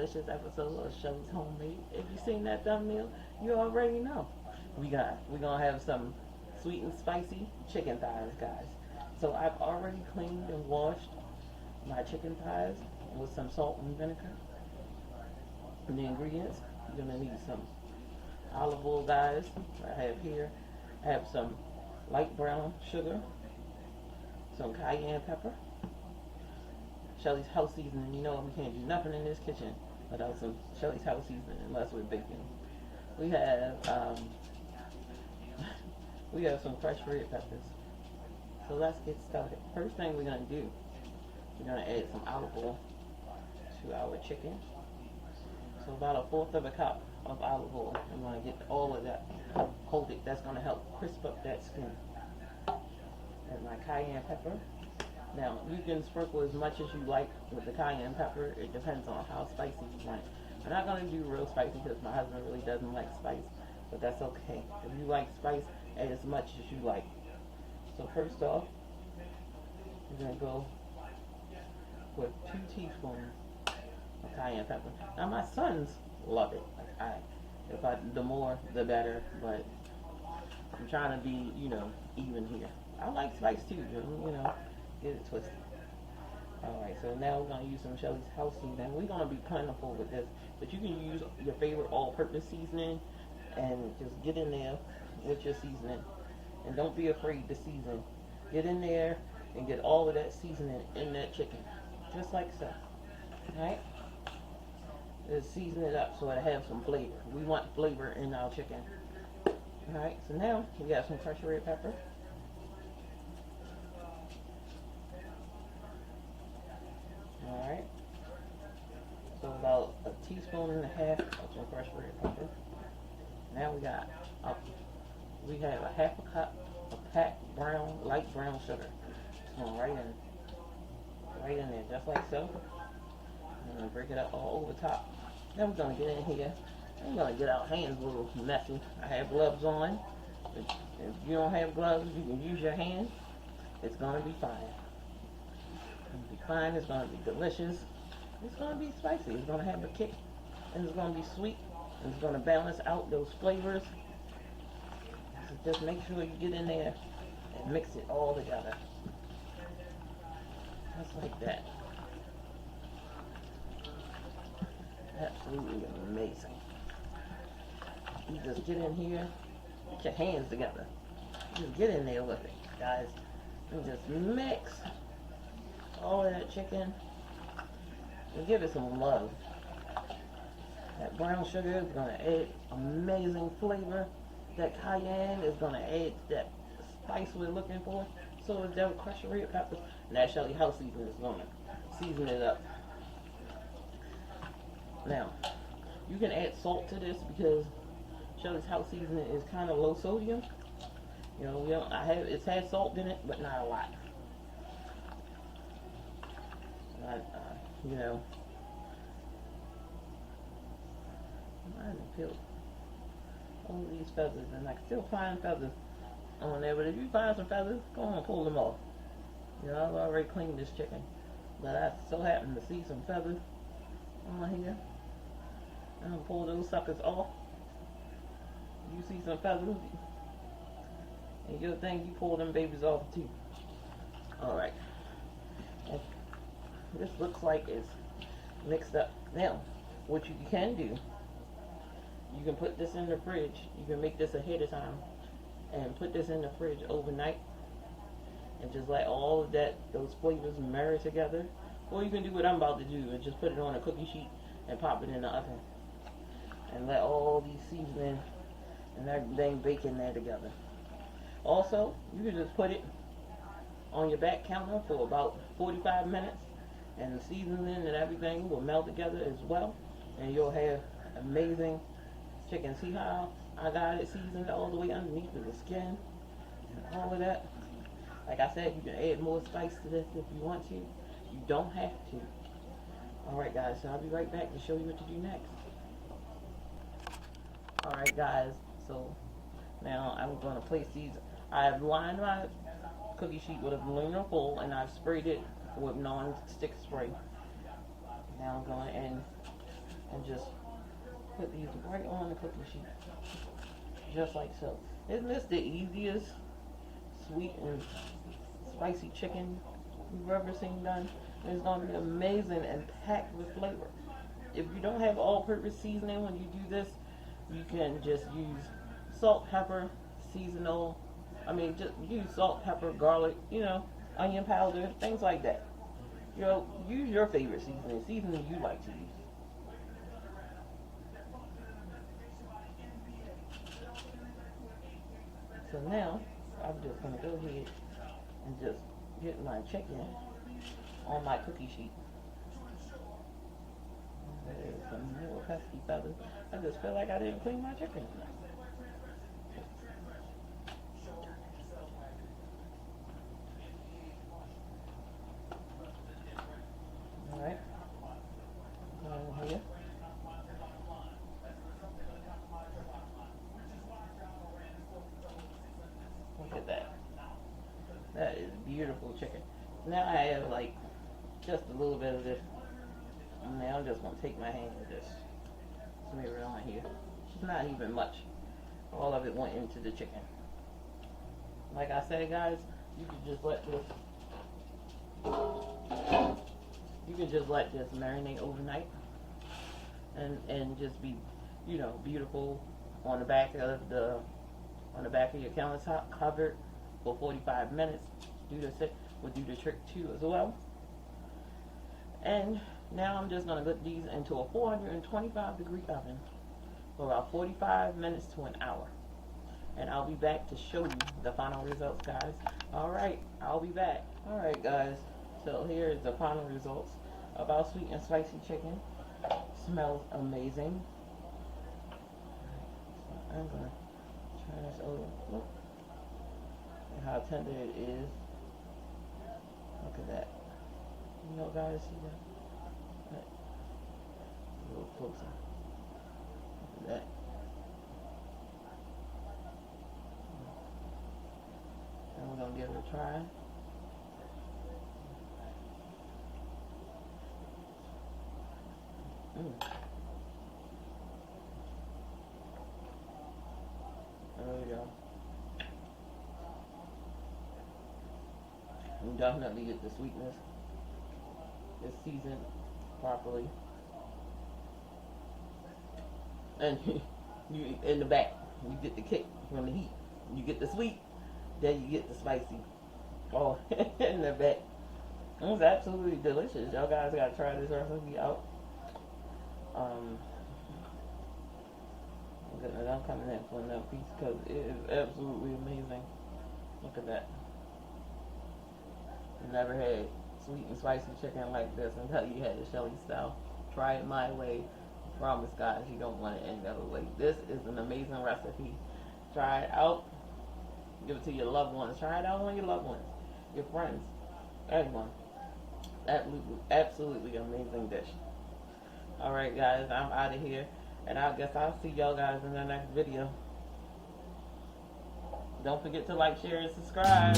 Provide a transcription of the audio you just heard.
delicious episode of Shelly's Homemade. If you've seen that thumbnail, you already know. We're gonna have some sweet and spicy chicken thighs, guys. So I've already cleaned and washed my chicken thighs with some salt and vinegar. And the ingredients, you're gonna need some olive oil, guys. I have here. I have some light brown sugar, some cayenne pepper, Shelly's house seasoning. You know we can't do nothing in this kitchen without some Shelly's house seasoning unless we're baking. We have we have some fresh red peppers. So let's get started. First thing we're gonna do, we're gonna add some olive oil to our chicken. So about a fourth of a cup of olive oil. I'm gonna get all of that coated. That's gonna help crisp up that skin. And my cayenne pepper. Now, you can sprinkle as much as you like with the cayenne pepper. It depends on how spicy you want. I'm not going to do real spicy because my husband really doesn't like spice, but that's okay. If you like spice, add as much as you like. So first off, we're going to go with 2 teaspoons of cayenne pepper. Now, my sons love it. The more, the better, but I'm trying to be, even here. I like spice too, get it twisted. Alright, so now we're going to use some Shelly's house seasoning. We're going to be plentiful with this, but you can use your favorite all-purpose seasoning and just get in there with your seasoning. And don't be afraid to season. Get in there and get all of that seasoning in that chicken, just like so. Alright? Just season it up so it has some flavor. We want flavor in our chicken. Alright, so now we got some crushed red pepper. Alright, so about a teaspoon and a half of some fresh red pepper. Now we have a half a cup of packed light brown sugar. It's going right in there, just like so. I'm going to break it up all over top. Then we're going to get in here. I'm going to get our hands a little messy. I have gloves on. If you don't have gloves, you can use your hands. It's going to be fine. It's going to be fine. It's going to be delicious. It's going to be spicy. It's going to have a kick. And it's going to be sweet. And it's going to balance out those flavors. So just make sure you get in there and mix it all together. Just like that. Absolutely amazing. You just get in here, get your hands together. Just get in there with it, guys. And just mix all of that chicken and give it some love. That brown sugar is going to add amazing flavor. That cayenne is going to add that spice we're looking for. So is that crushed red peppers. And that Shelly house seasoning is going to season it up. Now, you can add salt to this because Shelly's house seasoning is kind of low sodium. It's had salt in it, but not a lot. I didn't peel all these feathers, and I can still find feathers on there. But if you find some feathers, go on and pull them off. I've already cleaned this chicken, but I still happen to see some feathers on here. I'm gonna pull those suckers off. You see some feathers, and you'll think you pull them babies off too. Alright. This looks like it's mixed up. Now, what you can do, you can put this in the fridge. You can make this ahead of time and put this in the fridge overnight and just let all of those flavors marry together. Or you can do what I'm about to do and just put it on a cookie sheet and pop it in the oven and let all these seasoning and everything bake in there together. Also, you can just put it on your back counter for about 45 minutes and the seasoning and everything will melt together as well, and you'll have amazing chicken. See how I got it seasoned all the way underneath of the skin and all of that? Like I said, you can add more spice to this if you want to. You don't have to. Alright guys, so I'll be right back to show you what to do next. Alright guys, so now I'm going to place these. I've lined my cookie sheet with aluminum foil and I've sprayed it with non-stick spray. Now I'm going in and just put these right on the cookie sheet, just like so. Isn't this the easiest sweet and spicy chicken you've ever seen done? It's going to be amazing and packed with flavor. If you don't have all-purpose seasoning when you do this, you can just use salt, pepper, seasonal. I mean, just use salt, pepper, garlic, onion powder, things like that. Use your favorite seasoning you like to use. So now, I'm just going to go ahead and just get my chicken on my cookie sheet. There's some little pesky feathers. I just feel like I didn't clean my chicken enough. Alright. Here. Look at that. That is beautiful chicken. Now I have like just a little bit of this. And now I'm just going to take my hand and just smear it on here. It's not even much. All of it went into the chicken. Like I said, guys, you can just let this marinate overnight and just be, beautiful on the back of your countertop, covered for 45 minutes. Will do the trick too as well. And now I'm just going to put these into a 425-degree oven for about 45 minutes to an hour. And I'll be back to show you the final results, guys. Alright, I'll be back. Alright, guys. So here is the final results of our sweet and spicy chicken. Smells amazing. So I'm going to turn this over. Look at how tender it is. Look at that. Guys, see that? Right. A little closer. Look at that. And we're going to give it a try. There we go. You definitely get the sweetness. It's seasoned properly. And you in the back, you get the kick from the heat. You get the sweet, then you get the spicy. Oh, in the back. It was absolutely delicious. Y'all guys gotta try this recipe out. I'm coming in for another piece because it is absolutely amazing. Look at that. Never had sweet and spicy chicken like this until you had the Shelly style. Try it my way. I promise, guys, you don't want it any other way. This is an amazing recipe. Try it out. Give it to your loved ones. Try it out on your loved ones, your friends, everyone. Absolutely amazing dish. Alright, guys, I'm out of here. And I guess I'll see y'all guys in the next video. Don't forget to like, share, and subscribe.